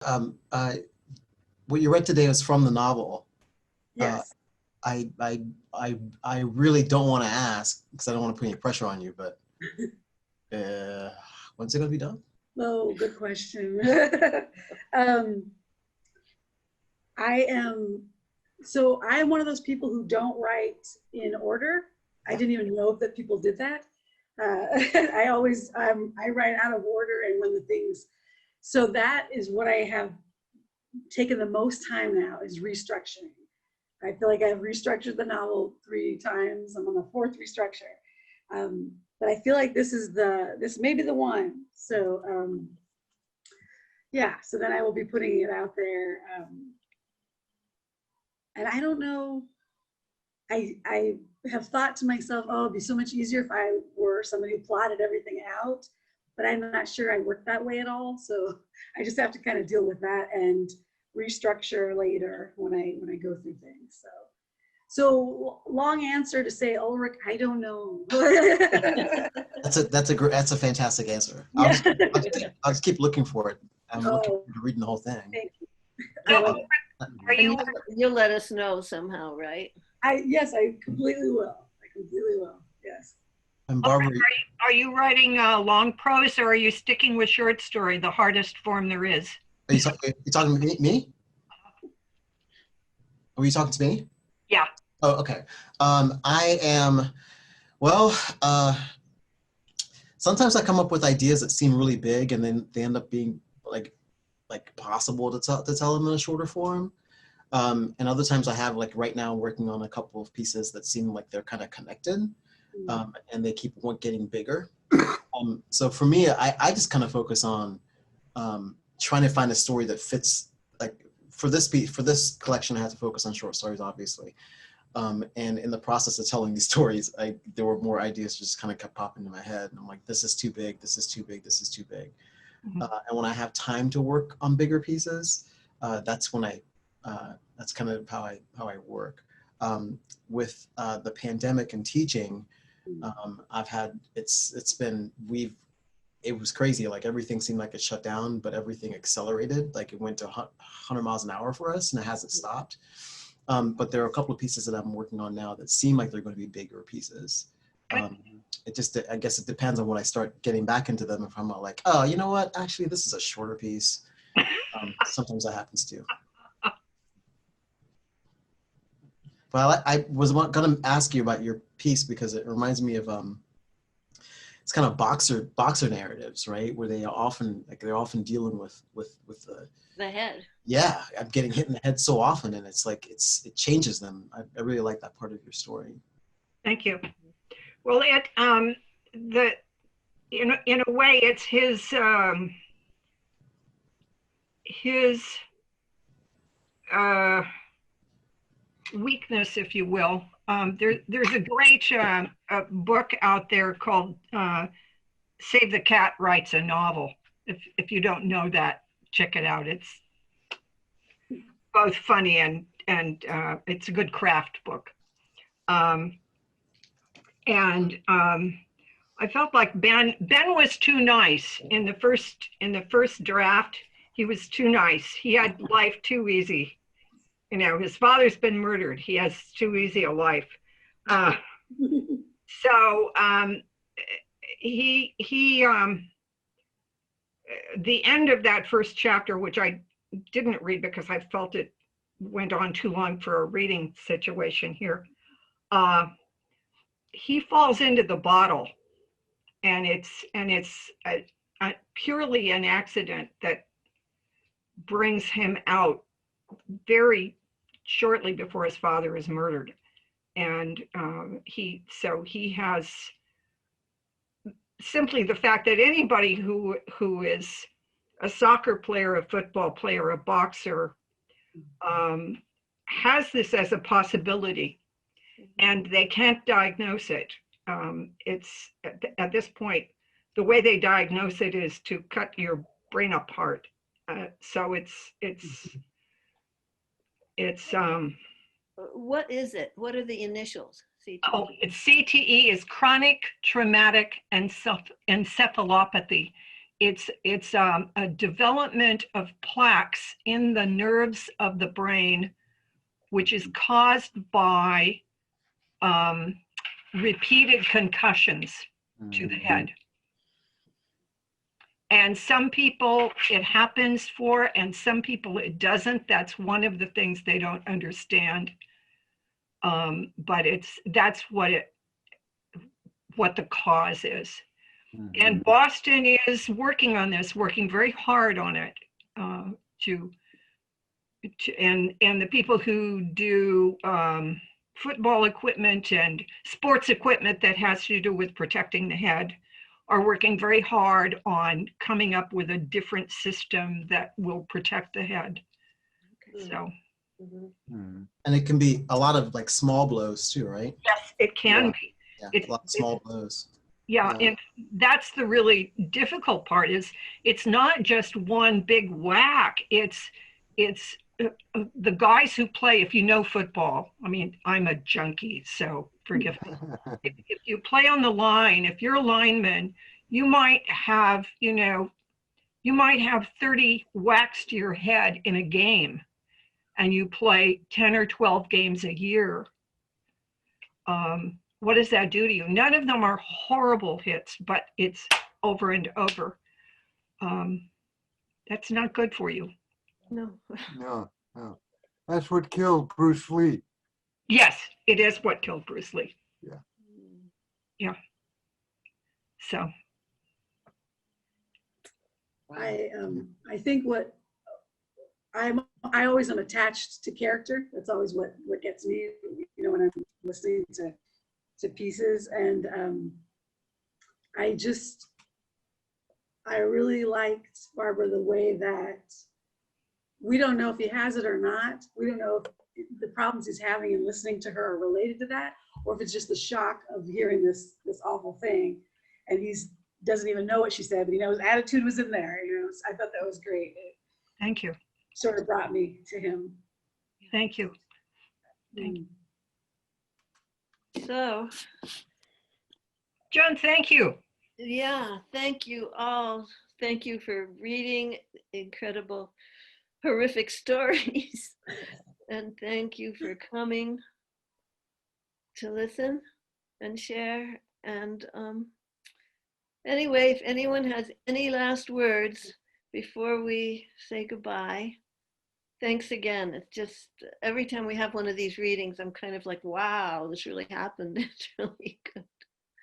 Um, what you read today was from the novel. Uh, Yes. I, I, I really don't want to ask because I don't want to put any pressure on you, but uh, when's it gonna be done? Oh, good question. um, I am, so I am one of those people who don't write in order. I Yeah. didn't even know that people did that. I write out of order and when the things, so that is what I have taken the most time now is restructuring. I feel like I've restructured the novel 3 times. I'm on the fourth restructure. But I feel like this may be the one. So yeah, so then I will be putting it out there. And I don't know, I have thought to myself, oh, it'd be so much easier if I were somebody who plotted everything out, but I'm not sure I work that way at all. So I just have to kind of deal with that and restructure later when I go through things. So long answer to say, Ulrich, I don't know. That's a fantastic answer. Yeah. I'll just keep looking for it. I'm looking Oh, forward to reading the whole thing. thank you. I Oh, like are And you you'll let us know somehow, right? yes, I completely will. I completely will. Yes. And okay, Barbara, are you writing long prose or are you sticking with short story, the hardest form there is? are you talking to me? Were you talking to me? Yeah. Oh, okay. I am, well, sometimes I come up with ideas that seem really big and then they end up being like possible to tell them in a shorter form. And other times I have, like right now, I'm working on a couple of pieces that seem like they're kind of connected, and they keep getting bigger. So for me, I just kind of focus on trying to find a story that fits. Like for this piece, for this collection, I had to focus on short stories, obviously. And in the process of telling these stories, there were more ideas just kind of kept popping into my head. And I'm like, this is too big, this is too big, this is too big. And when I have time to work on bigger pieces, that's when that's kind of how I work. With the pandemic and teaching, I've had it's been it was crazy. Like everything seemed like it shut down, but everything accelerated. Like it went to 100 miles an hour for us, and it hasn't stopped. But there are a couple of pieces that I'm working on now that seem like they're going to be bigger pieces. It just, I guess it depends on when I start getting back into them. If I'm like, oh, you know what? Actually, this is a shorter piece. Sometimes that happens too. But I was going to ask you about your piece because it reminds me of it's kind of boxer narratives, right? Where they are often they're often dealing with The head. yeah, I'm getting hit in the head so often, and it's like it changes them. I really like that part of your story. Thank you. Well, the in a way it's his uh, weakness, if you will. There's a great book out there called "Save the Cat Writes a Novel." If you don't know that, check it out. It's both funny and it's a good craft book. Um, and I felt like Ben was too nice in the first draft. He was too nice. He had life too easy. You know, his father's been murdered. He has too easy a life. Uh, so he the end of that first chapter, which I didn't read because I felt it went on too long for a reading situation here. He falls into the bottle, and it's purely an accident that brings him out very shortly before his father is murdered, and he has simply the fact that anybody who is a soccer player, a football player, a boxer, has this as a possibility, and they can't diagnose it. It's at this point, the way they diagnose it is to cut your brain apart. So it's What is it? What are the initials? CTE. it's CTE is chronic traumatic encephalopathy. it's a development of plaques in the nerves of the brain, which is caused by repeated concussions to the head. And some people it happens for, and some people it doesn't. That's one of the things they don't understand. But that's what the cause is. And Boston is working on this, working very hard on it. And the people who do football equipment and sports equipment that has to do with protecting the head are working very hard on coming up with a different system that will protect the head. So, And it can be a lot of like small blows too, right? yes, it can be. Yeah, It's a lot of small blows. Yeah, and that's the really difficult part is it's not just one big whack. It's the guys who play, if you know football, I mean, I'm a junkie, so forgive me. If you play on the line, if you're a lineman, you might have 30 whacks to your head in a game, and you play 10 or 12 games a year. What does that do to you? None of them are horrible hits, but it's over and over. That's not good for you. No. No. That's what killed Bruce Lee. Yes, it is what killed Bruce Lee. Yeah. So. I think I always am attached to character. That's always what gets me, when I'm listening to pieces. And I really liked, Barbara, the way that we don't know if he has it or not. We don't know if the problems he's having and listening to her are related to that, or if it's just the shock of hearing this awful thing. And doesn't even know what she said, but his attitude was in there. I thought that was great. Thank you. Sort of brought me to him. Thank you. Thank you. So, John, thank you. yeah, thank you all. Thank you for reading incredible, horrific stories. And thank you for coming to listen and share. And anyway, if anyone has any last words before we say goodbye, thanks again. It's just every time we have one of these readings, I'm kind of like, wow, this really happened. It's really good.